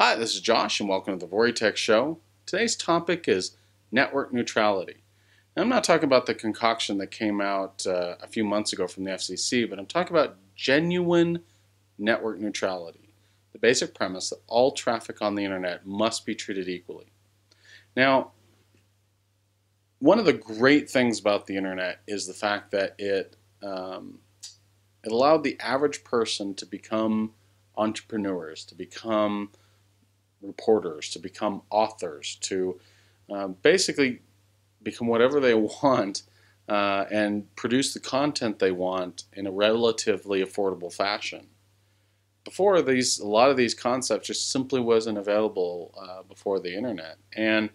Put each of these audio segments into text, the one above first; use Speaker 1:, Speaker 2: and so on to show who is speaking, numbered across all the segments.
Speaker 1: Hi, this is Josh and welcome to the VuriTech show. Today's topic is network neutrality. Now, I'm not talking about the concoction that came out a few months ago from the FCC, but I'm talking about genuine network neutrality. The basic premise that all traffic on the internet must be treated equally. Now, one of the great things about the internet is the fact that it allowed the average person to become entrepreneurs, to become reporters, to become authors, to basically become whatever they want and produce the content they want in a relatively affordable fashion. Before, a lot of these concepts just simply wasn't available before the internet. And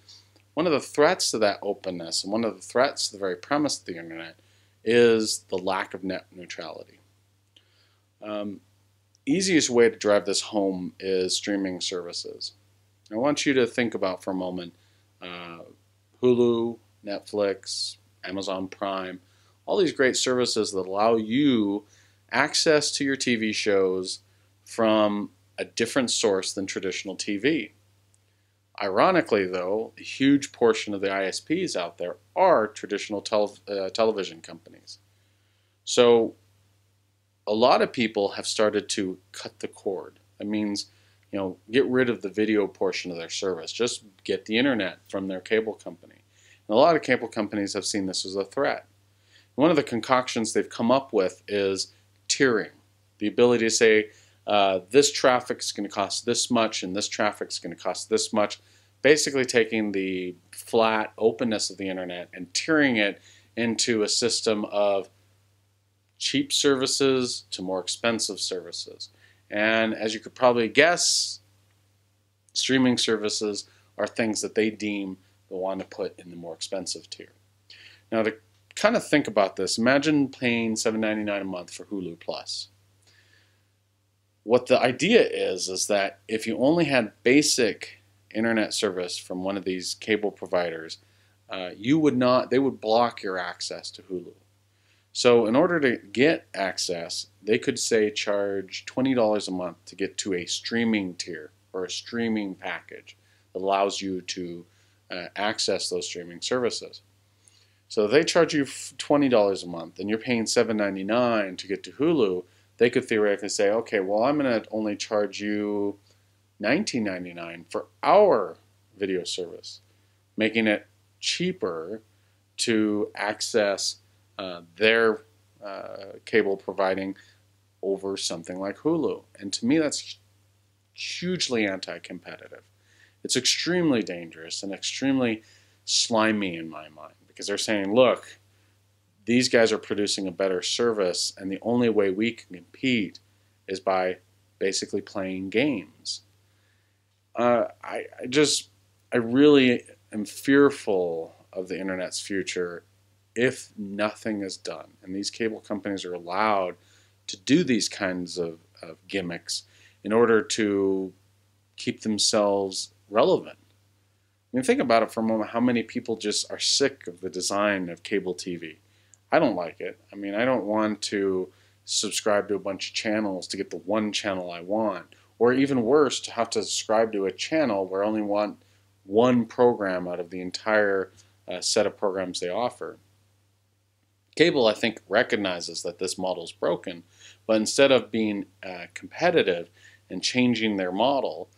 Speaker 1: one of the threats to that openness and one of the threats to the very premise of the internet is the lack of net neutrality. Easiest way to drive this home is streaming services. I want you to think about for a moment Hulu, Netflix, Amazon Prime, all these great services that allow you access to your TV shows from a different source than traditional TV. Ironically, though, a huge portion of the ISPs out there are traditional television companies. So a lot of people have started to cut the cord. That means, get rid of the video portion of their service. Just get the internet from their cable company. And a lot of cable companies have seen this as a threat. One of the concoctions they've come up with is tiering. The ability to say, this traffic is going to cost this much and this traffic is going to cost this much. Basically taking the flat openness of the internet and tiering it into a system of cheap services to more expensive services. And as you could probably guess, streaming services are things that they deem they want to put in the more expensive tier. Now, to kind of think about this, imagine paying $7.99 a month for Hulu Plus. What the idea is that if you only had basic internet service from one of these cable providers, they would block your access to Hulu. So in order to get access, they could say charge $20 a month to get to a streaming tier or a streaming package that allows you to access those streaming services. So if they charge you $20 a month and you're paying $7.99 to get to Hulu, they could theoretically say, okay, well, I'm going to only charge you $19.99 for our video service, making it cheaper to access their cable providing over something like Hulu. And to me, that's hugely anti-competitive. It's extremely dangerous and extremely slimy in my mind, because they're saying, look, these guys are producing a better service, and the only way we can compete is by basically playing games. I really am fearful of the internet's future if nothing is done. And these cable companies are allowed to do these kinds of gimmicks in order to keep themselves relevant. I mean, think about it for a moment, how many people just are sick of the design of cable TV. I don't like it. I mean, I don't want to subscribe to a bunch of channels to get the one channel I want. Or even worse, to have to subscribe to a channel where I only want one program out of the entire set of programs they offer. Cable, I think, recognizes that this model is broken, but instead of being competitive and changing their model,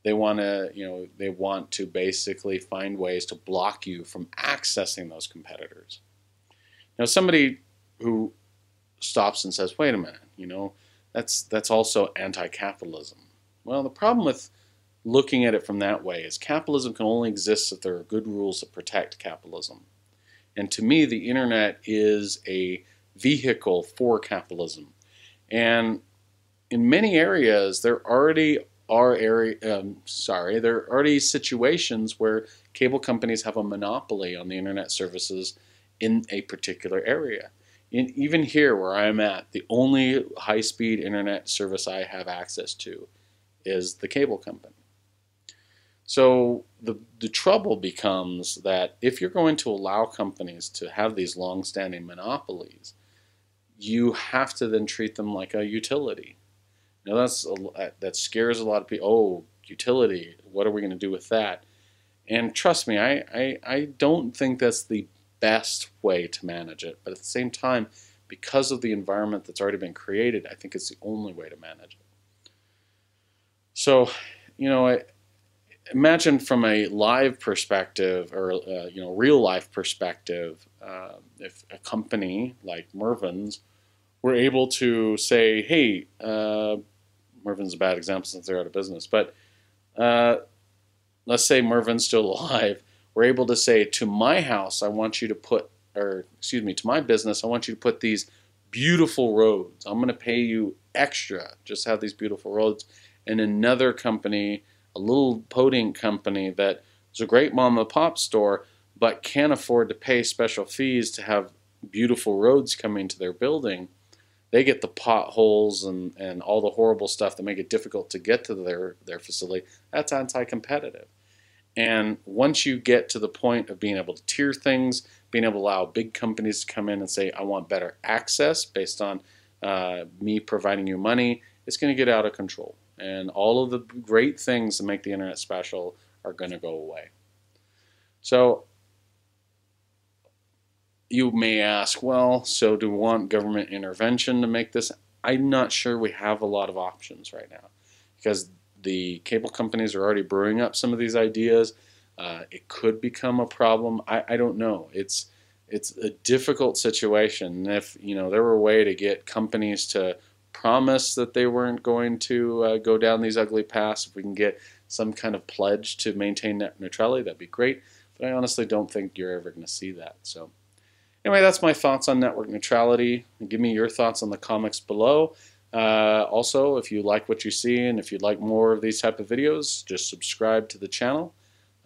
Speaker 1: they want to basically find ways to block you from accessing those competitors. Now, somebody who stops and says, "Wait a minute, that's also anti-capitalism." Well, the problem with looking at it from that way is capitalism can only exist if there are good rules that protect capitalism. And to me, the internet is a vehicle for capitalism. And in many areas, there already are situations where cable companies have a monopoly on the internet services in a particular area. Even here where I am at, the only high-speed internet service I have access to is the cable company. So the trouble becomes that if you're going to allow companies to have these long-standing monopolies, you have to then treat them like a utility. That scares a lot of people. Oh, utility, what are we going to do with that? And trust me, I don't think that's the best way to manage it. But at the same time, because of the environment that's already been created, I think it's the only way to manage it. So, you know, imagine from a live perspective, or real life perspective, if a company like Mervyn's were able to say, hey, Mervyn's a bad example since they're out of business, but uh, let's say Mervyn's still alive, we're able to say, to my house, I want you to put, or excuse me, to my business, I want you to put these beautiful roads. I'm going to pay you extra, just have these beautiful roads. And another company, a little podink company that is a great mom and pop store, but can't afford to pay special fees to have beautiful roads coming to their building, they get the potholes and all the horrible stuff that make it difficult to get to their facility. That's anti-competitive. And once you get to the point of being able to tier things, being able to allow big companies to come in and say, I want better access based on me providing you money, it's going to get out of control. And all of the great things that make the internet special are going to go away. So you may ask, well, so do we want government intervention to make this? I'm not sure we have a lot of options right now, because the cable companies are already brewing up some of these ideas. It could become a problem. I don't know. It's a difficult situation. If there were a way to get companies to promise that they weren't going to go down these ugly paths, if we can get some kind of pledge to maintain net neutrality, that'd be great. But I honestly don't think you're ever going to see that. So anyway, that's my thoughts on network neutrality. Give me your thoughts on the comments below. Also, if you like what you see and if you'd like more of these type of videos, just subscribe to the channel.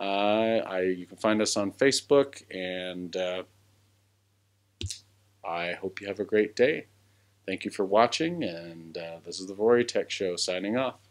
Speaker 1: You can find us on Facebook, and I hope you have a great day. Thank you for watching, and this is the VuriTech Show signing off.